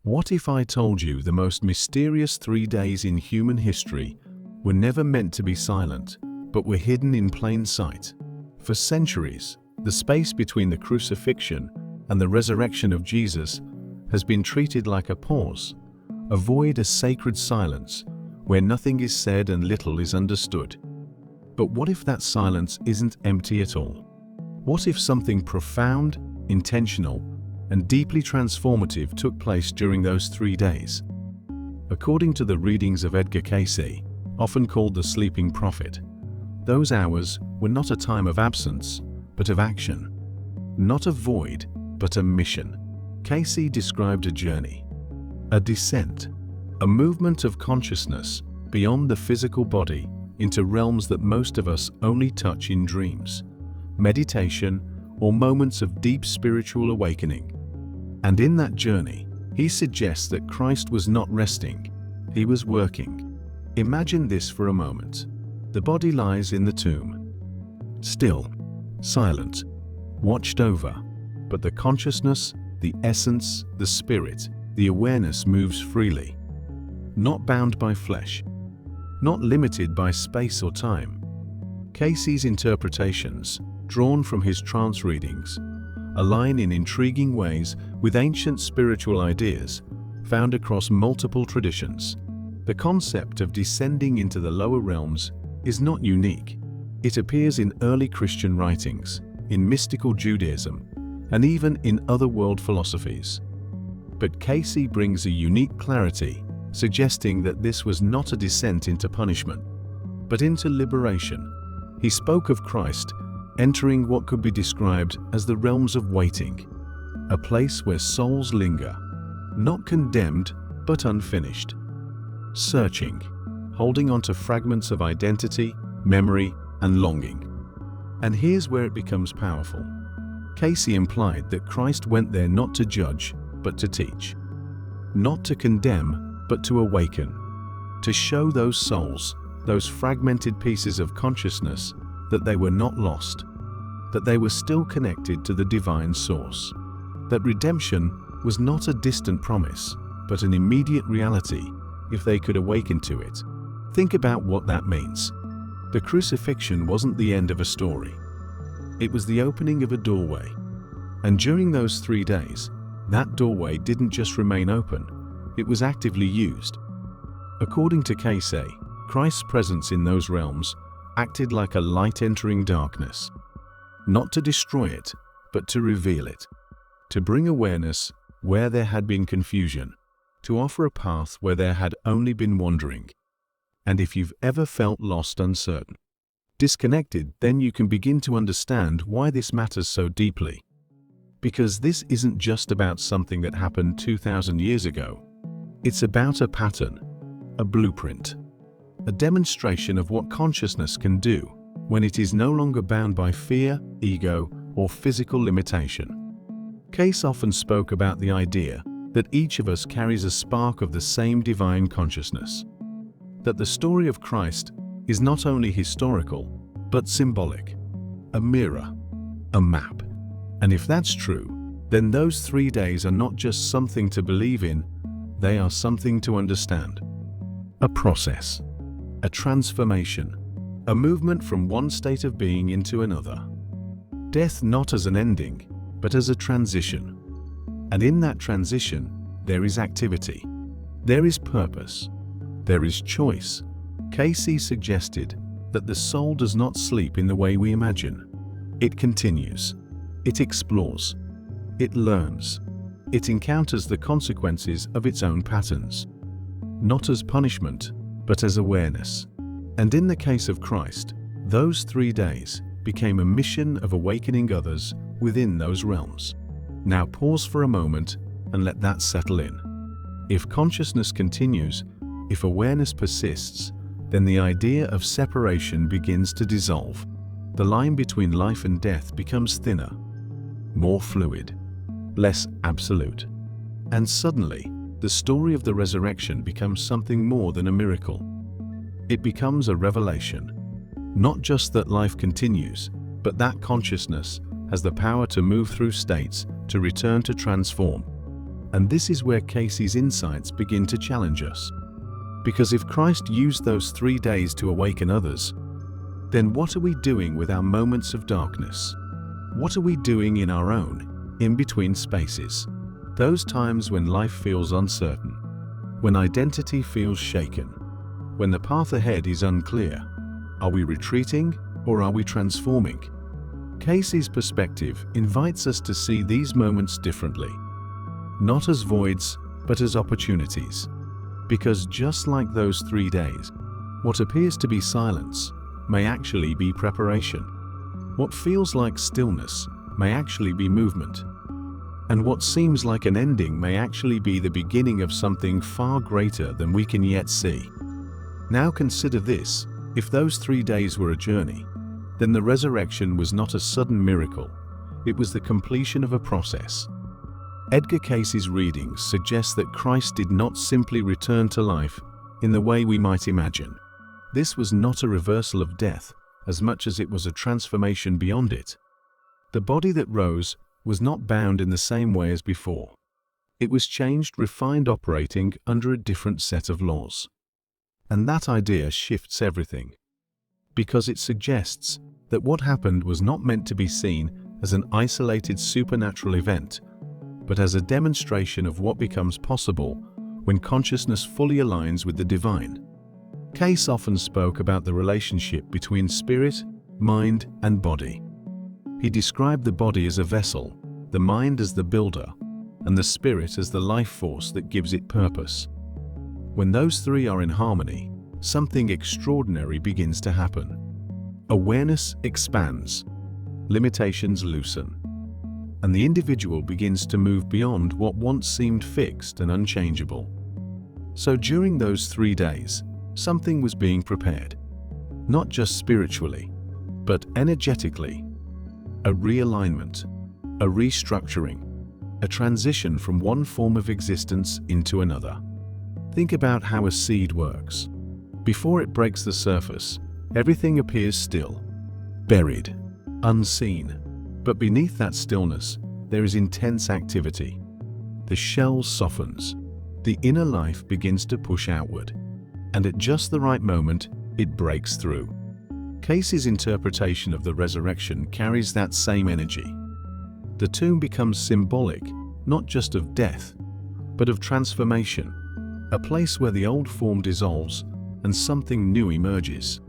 What if I told you the most mysterious 3 days in human history were never meant to be silent, but were hidden in plain sight? For centuries, the space between the crucifixion and the resurrection of Jesus has been treated like a pause, a void, a sacred silence, where nothing is said and little is understood. But what if that silence isn't empty at all? What if something profound, intentional, and deeply transformative took place during those 3 days? According to the readings of Edgar Cayce, often called the sleeping prophet, those hours were not a time of absence, but of action. Not a void, but a mission. Cayce described a journey, a descent, a movement of consciousness beyond the physical body into realms that most of us only touch in dreams, meditation, or moments of deep spiritual awakening. And in that journey, he suggests that Christ was not resting, he was working. Imagine this for a moment. The body lies in the tomb, still, silent, watched over, but the consciousness, the essence, the spirit, the awareness moves freely, not bound by flesh, not limited by space or time. Cayce's interpretations, drawn from his trance readings, align in intriguing ways with ancient spiritual ideas found across multiple traditions. The concept of descending into the lower realms is not unique. It appears in early Christian writings, in mystical Judaism, and even in other world philosophies. But Cayce brings a unique clarity, suggesting that this was not a descent into punishment, but into liberation. He spoke of Christ entering what could be described as the realms of waiting, a place where souls linger, not condemned but unfinished, searching, holding on to fragments of identity, memory, and longing. And here's where it becomes powerful. Cayce implied that Christ went there not to judge, but to teach, not to condemn, but to awaken, to show those souls, those fragmented pieces of consciousness, that they were not lost, that they were still connected to the divine source, that redemption was not a distant promise, but an immediate reality if they could awaken to it. Think about what that means. The crucifixion wasn't the end of a story. It was the opening of a doorway. And during those 3 days, that doorway didn't just remain open, it was actively used. According to Cayce, Christ's presence in those realms acted like a light entering darkness, not to destroy it, but to reveal it, to bring awareness where there had been confusion, to offer a path where there had only been wandering. And if you've ever felt lost, uncertain, disconnected, then you can begin to understand why this matters so deeply. Because this isn't just about something that happened 2,000 years ago. It's about a pattern, a blueprint, a demonstration of what consciousness can do when it is no longer bound by fear, ego, or physical limitation. Cayce often spoke about the idea that each of us carries a spark of the same divine consciousness, that the story of Christ is not only historical, but symbolic, a mirror, a map. And if that's true, then those 3 days are not just something to believe in, they are something to understand. A process, a transformation, a movement from one state of being into another. Death not as an ending, but as a transition. And in that transition, there is activity, there is purpose, there is choice. Cayce suggested that the soul does not sleep in the way we imagine. It continues, it explores, it learns, it encounters the consequences of its own patterns, not as punishment, but as awareness. And in the case of Christ, those 3 days became a mission of awakening others within those realms. Now pause for a moment and let that settle in. If consciousness continues, if awareness persists, then the idea of separation begins to dissolve. The line between life and death becomes thinner, more fluid, less absolute. And suddenly, the story of the resurrection becomes something more than a miracle. It becomes a revelation. Not just that life continues, but that consciousness has the power to move through states, to return, to transform. And this is where Cayce's insights begin to challenge us. Because if Christ used those 3 days to awaken others, then what are we doing with our moments of darkness? What are we doing in our own, in-between spaces? Those times when life feels uncertain, when identity feels shaken, when the path ahead is unclear. Are we retreating or are we transforming? Cayce's perspective invites us to see these moments differently, not as voids, but as opportunities. Because just like those 3 days, what appears to be silence may actually be preparation. What feels like stillness may actually be movement. And what seems like an ending may actually be the beginning of something far greater than we can yet see. Now consider this: if those 3 days were a journey, then the resurrection was not a sudden miracle, it was the completion of a process. Edgar Cayce's readings suggest that Christ did not simply return to life in the way we might imagine. This was not a reversal of death as much as it was a transformation beyond it. The body that rose was not bound in the same way as before. It was changed, refined, operating under a different set of laws. And that idea shifts everything, because it suggests that what happened was not meant to be seen as an isolated supernatural event, but as a demonstration of what becomes possible when consciousness fully aligns with the divine. Cayce often spoke about the relationship between spirit, mind, and body. He described the body as a vessel, the mind as the builder, and the spirit as the life force that gives it purpose. When those three are in harmony, something extraordinary begins to happen. Awareness expands, limitations loosen, and the individual begins to move beyond what once seemed fixed and unchangeable. So during those 3 days, something was being prepared, not just spiritually, but energetically. A realignment, a restructuring, a transition from one form of existence into another. Think about how a seed works. Before it breaks the surface, everything appears still, buried, unseen. But beneath that stillness, there is intense activity. The shell softens, the inner life begins to push outward, and at just the right moment, it breaks through. Cayce's interpretation of the resurrection carries that same energy. The tomb becomes symbolic, not just of death, but of transformation, a place where the old form dissolves and something new emerges.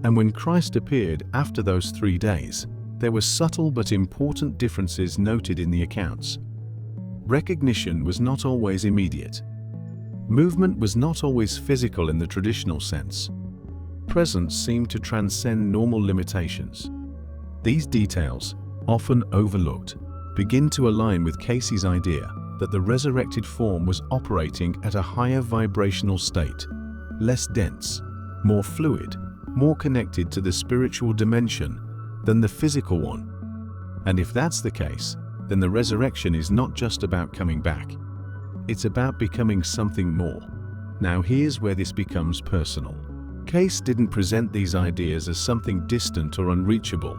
And when Christ appeared after those 3 days, there were subtle but important differences noted in the accounts. Recognition was not always immediate. Movement was not always physical in the traditional sense. Presence seemed to transcend normal limitations. These details, often overlooked, begin to align with Cayce's idea that the resurrected form was operating at a higher vibrational state, less dense, more fluid, more connected to the spiritual dimension than the physical one. And if that's the case, then the resurrection is not just about coming back. It's about becoming something more. Now here's where this becomes personal. Cayce didn't present these ideas as something distant or unreachable.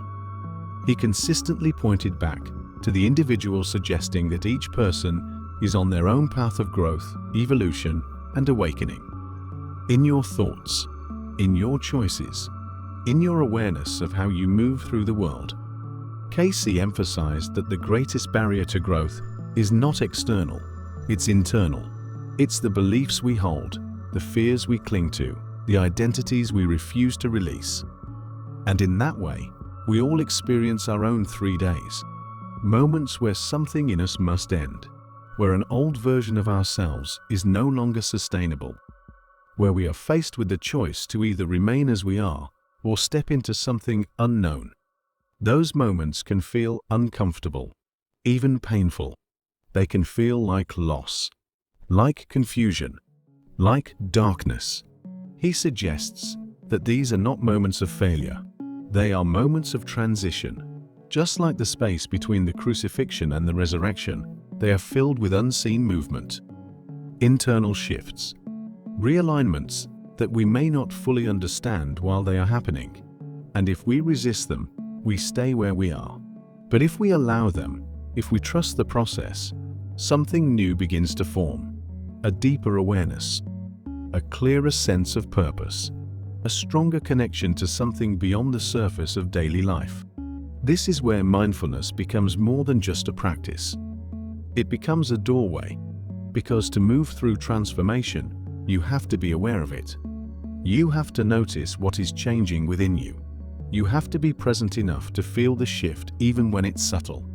He consistently pointed back to the individual, suggesting that each person is on their own path of growth, evolution, and awakening. In your thoughts, in your choices, in your awareness of how you move through the world. Cayce emphasized that the greatest barrier to growth is not external, it's internal. It's the beliefs we hold, the fears we cling to, the identities we refuse to release. And in that way, we all experience our own 3 days, moments where something in us must end, where an old version of ourselves is no longer sustainable, where we are faced with the choice to either remain as we are or step into something unknown. Those moments can feel uncomfortable, even painful. They can feel like loss, like confusion, like darkness. He suggests that these are not moments of failure. They are moments of transition. Just like the space between the crucifixion and the resurrection, they are filled with unseen movement, internal shifts, realignments that we may not fully understand while they are happening. And if we resist them, we stay where we are. But if we allow them, if we trust the process, something new begins to form. A deeper awareness, a clearer sense of purpose, a stronger connection to something beyond the surface of daily life. This is where mindfulness becomes more than just a practice. It becomes a doorway, because to move through transformation, you have to be aware of it. You have to notice what is changing within you. You have to be present enough to feel the shift even when it's subtle.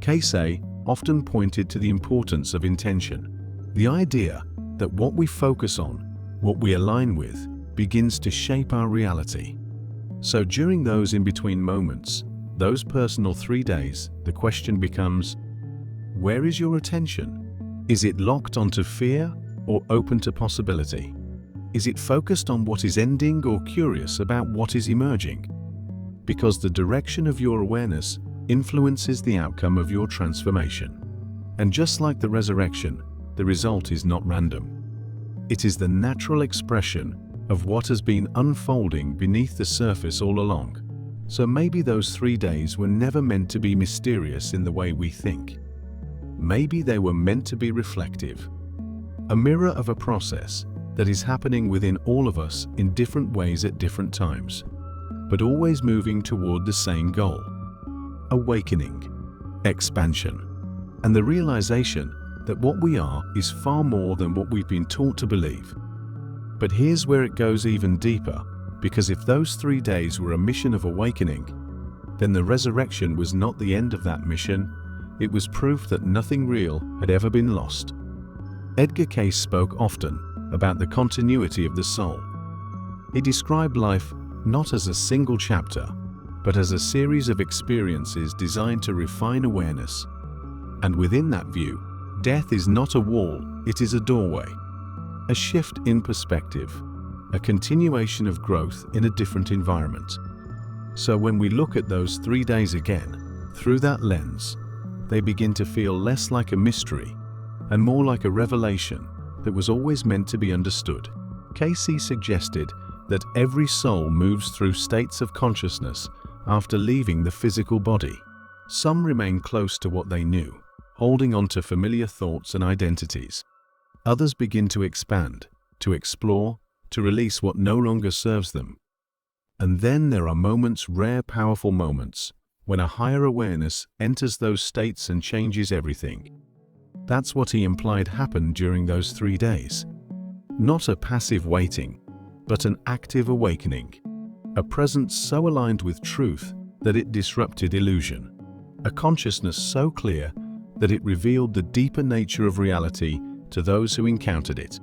Cayce often pointed to the importance of intention, the idea that what we focus on, what we align with, begins to shape our reality. So during those in-between moments, those personal 3 days, the question becomes, where is your attention? Is it locked onto fear or open to possibility? Is it focused on what is ending or curious about what is emerging? Because the direction of your awareness influences the outcome of your transformation. And just like the resurrection, the result is not random. It is the natural expression of what has been unfolding beneath the surface all along. So maybe those 3 days were never meant to be mysterious in the way we think. Maybe they were meant to be reflective, a mirror of a process that is happening within all of us in different ways at different times, but always moving toward the same goal: awakening, expansion, and the realization that what we are is far more than what we've been taught to believe. But here's where it goes even deeper, because if those 3 days were a mission of awakening, then the resurrection was not the end of that mission. It was proof that nothing real had ever been lost. Edgar Cayce spoke often about the continuity of the soul. He described life not as a single chapter, but as a series of experiences designed to refine awareness. And within that view, death is not a wall, it is a doorway, a shift in perspective, a continuation of growth in a different environment. So when we look at those 3 days again, through that lens, they begin to feel less like a mystery and more like a revelation that was always meant to be understood. Cayce suggested that every soul moves through states of consciousness after leaving the physical body. Some remain close to what they knew, holding on to familiar thoughts and identities. Others begin to expand, to explore, to release what no longer serves them. And then there are moments, rare, powerful moments, when a higher awareness enters those states and changes everything. That's what he implied happened during those 3 days. Not a passive waiting, but an active awakening. A presence so aligned with truth that it disrupted illusion. A consciousness so clear that it revealed the deeper nature of reality to those who encountered it.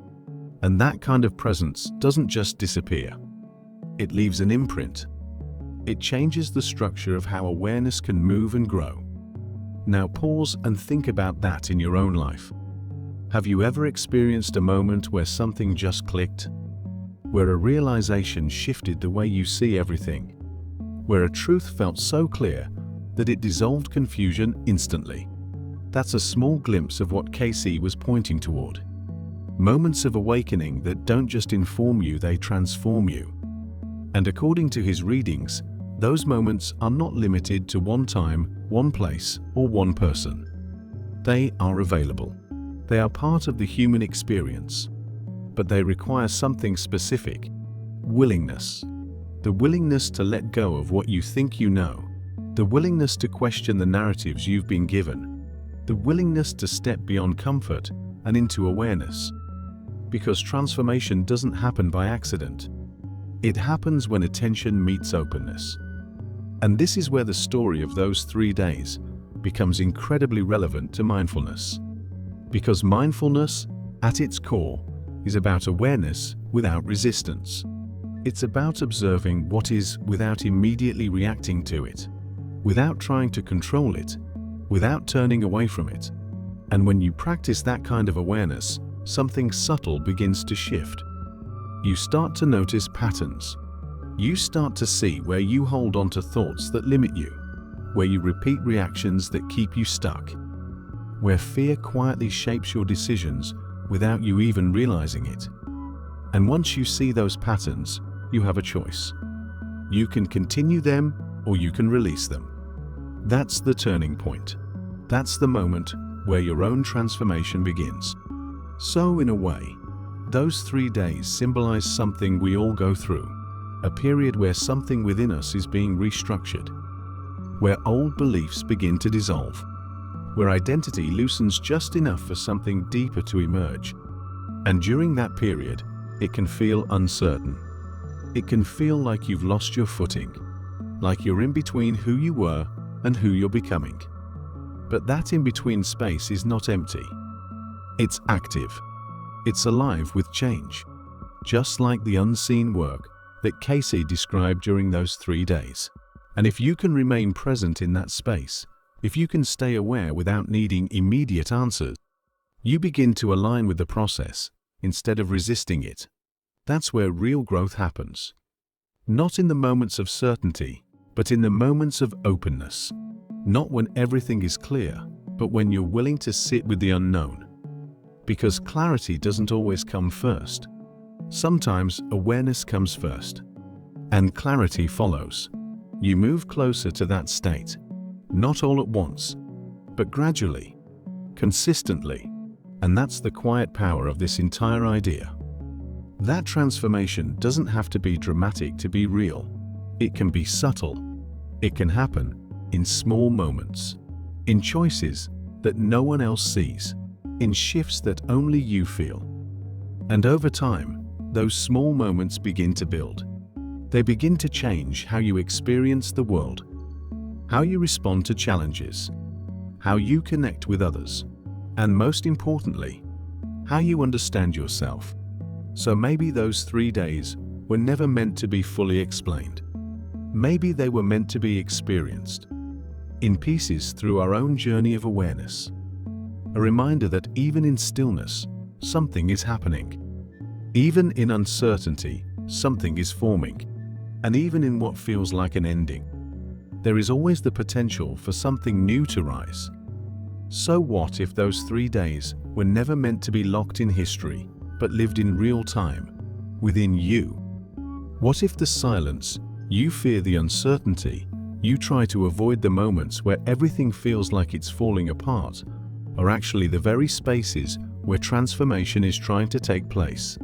And that kind of presence doesn't just disappear. It leaves an imprint. It changes the structure of how awareness can move and grow. Now pause and think about that in your own life. Have you ever experienced a moment where something just clicked? Where a realization shifted the way you see everything? Where a truth felt so clear that it dissolved confusion instantly? That's a small glimpse of what Cayce was pointing toward. Moments of awakening that don't just inform you, they transform you. And according to his readings, those moments are not limited to one time, one place, or one person. They are available. They are part of the human experience. But they require something specific: willingness. The willingness to let go of what you think you know. The willingness to question the narratives you've been given. The willingness to step beyond comfort and into awareness. Because transformation doesn't happen by accident. It happens when attention meets openness. And this is where the story of those 3 days becomes incredibly relevant to mindfulness. Because mindfulness, at its core, is about awareness without resistance. It's about observing what is without immediately reacting to it, without trying to control it, without turning away from it. And when you practice that kind of awareness, something subtle begins to shift. You start to notice patterns. You start to see where you hold on to thoughts that limit you, where you repeat reactions that keep you stuck, where fear quietly shapes your decisions without you even realizing it. And once you see those patterns, you have a choice. You can continue them or you can release them. That's the turning point. That's the moment where your own transformation begins. So, in a way, those 3 days symbolize something we all go through, a period where something within us is being restructured, where old beliefs begin to dissolve, where identity loosens just enough for something deeper to emerge. And during that period, it can feel uncertain. It can feel like you've lost your footing, like you're in between who you were and who you're becoming. But that in-between space is not empty. It's active. It's alive with change, just like the unseen work that Cayce described during those 3 days. And if you can remain present in that space, if you can stay aware without needing immediate answers, you begin to align with the process instead of resisting it. That's where real growth happens. Not in the moments of certainty, but in the moments of openness. Not when everything is clear, but when you're willing to sit with the unknown. Because clarity doesn't always come first. Sometimes awareness comes first, and clarity follows. You move closer to that state, not all at once, but gradually, consistently, and that's the quiet power of this entire idea. That transformation doesn't have to be dramatic to be real. It can be subtle. It can happen in small moments, in choices that no one else sees, in shifts that only you feel. And over time, those small moments begin to build. They begin to change how you experience the world, how you respond to challenges, how you connect with others, and most importantly, how you understand yourself. So maybe those 3 days were never meant to be fully explained. Maybe they were meant to be experienced in pieces through our own journey of awareness. A reminder that even in stillness, something is happening. Even in uncertainty, something is forming. And even in what feels like an ending, there is always the potential for something new to rise. So what if those 3 days were never meant to be locked in history, but lived in real time, within you? What if the silence, you fear the uncertainty, you try to avoid the moments where everything feels like it's falling apart, are actually the very spaces where transformation is trying to take place?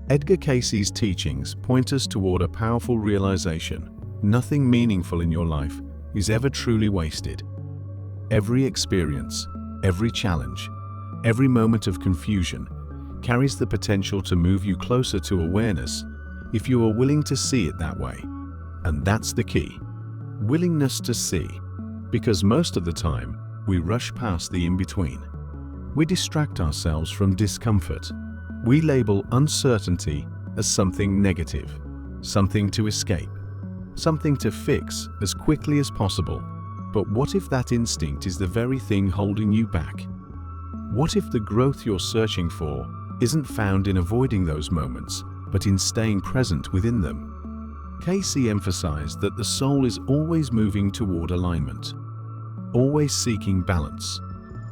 Edgar Cayce's teachings point us toward a powerful realization: nothing meaningful in your life is ever truly wasted. Every experience, every challenge, every moment of confusion carries the potential to move you closer to awareness if you are willing to see it that way. And that's the key. Willingness to see. Because most of the time, we rush past the in-between. We distract ourselves from discomfort. We label uncertainty as something negative, something to escape, something to fix as quickly as possible. But what if that instinct is the very thing holding you back? What if the growth you're searching for isn't found in avoiding those moments, but in staying present within them? Cayce emphasized that the soul is always moving toward alignment, always seeking balance,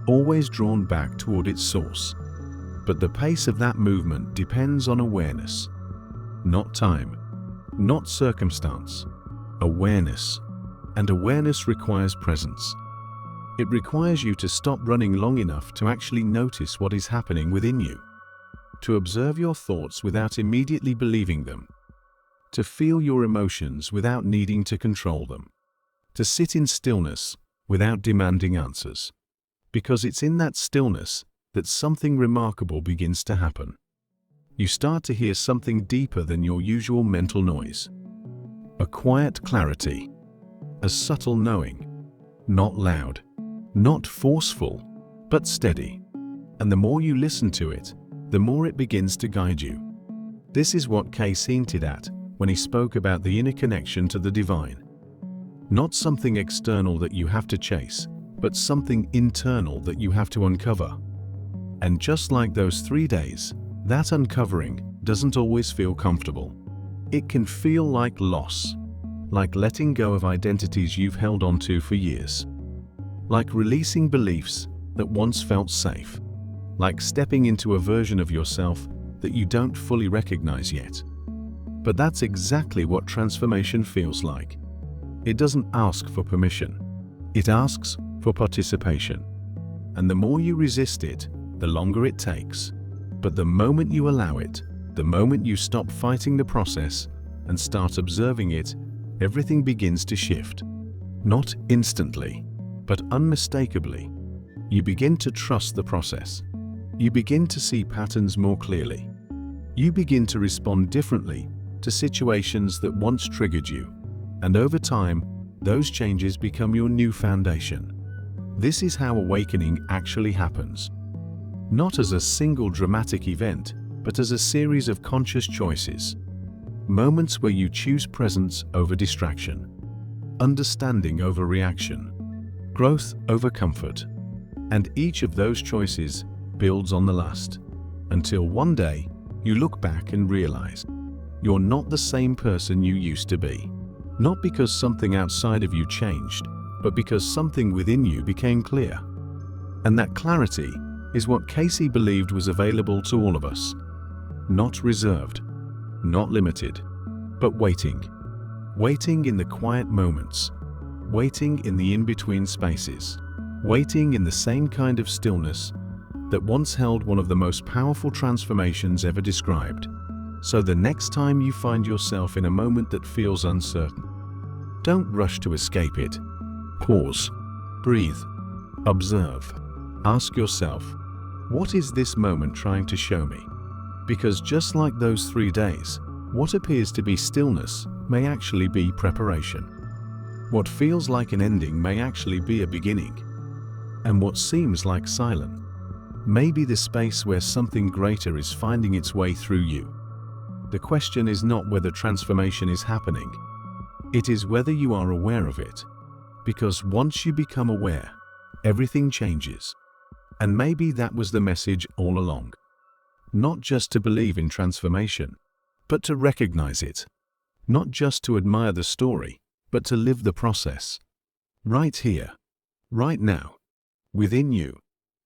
always drawn back toward its source. But the pace of that movement depends on awareness, not time, not circumstance, awareness. And awareness requires presence. It requires you to stop running long enough to actually notice what is happening within you, to observe your thoughts without immediately believing them, to feel your emotions without needing to control them, to sit in stillness without demanding answers. Because it's in that stillness that something remarkable begins to happen. You start to hear something deeper than your usual mental noise. A quiet clarity, a subtle knowing, not loud, not forceful, but steady. And the more you listen to it, the more it begins to guide you. This is what Cayce hinted at when he spoke about the inner connection to the divine. Not something external that you have to chase, but something internal that you have to uncover. And just like those 3 days, that uncovering doesn't always feel comfortable. It can feel like loss, like letting go of identities you've held onto for years, like releasing beliefs that once felt safe, like stepping into a version of yourself that you don't fully recognize yet. But that's exactly what transformation feels like. It doesn't ask for permission. It asks for participation. And the more you resist it, the longer it takes. But the moment you allow it, the moment you stop fighting the process and start observing it, everything begins to shift. Not instantly, but unmistakably. You begin to trust the process. You begin to see patterns more clearly. You begin to respond differently to situations that once triggered you. And over time, those changes become your new foundation. This is how awakening actually happens. Not as a single dramatic event, but as a series of conscious choices. Moments where you choose presence over distraction, understanding over reaction, growth over comfort. And each of those choices builds on the last, until one day you look back and realize you're not the same person you used to be. Not because something outside of you changed, but because something within you became clear. And that clarity is what Cayce believed was available to all of us. Not reserved, not limited, but waiting. Waiting in the quiet moments, waiting in the in-between spaces, waiting in the same kind of stillness that once held one of the most powerful transformations ever described. So the next time you find yourself in a moment that feels uncertain, don't rush to escape it. Pause, breathe, observe. Ask yourself, what is this moment trying to show me? Because just like those 3 days, what appears to be stillness may actually be preparation. What feels like an ending may actually be a beginning. And what seems like silence may be the space where something greater is finding its way through you. The question is not whether transformation is happening. It is whether you are aware of it. Because once you become aware, everything changes. And maybe that was the message all along. Not just to believe in transformation, but to recognize it. Not just to admire the story, but to live the process. Right here, right now, within you.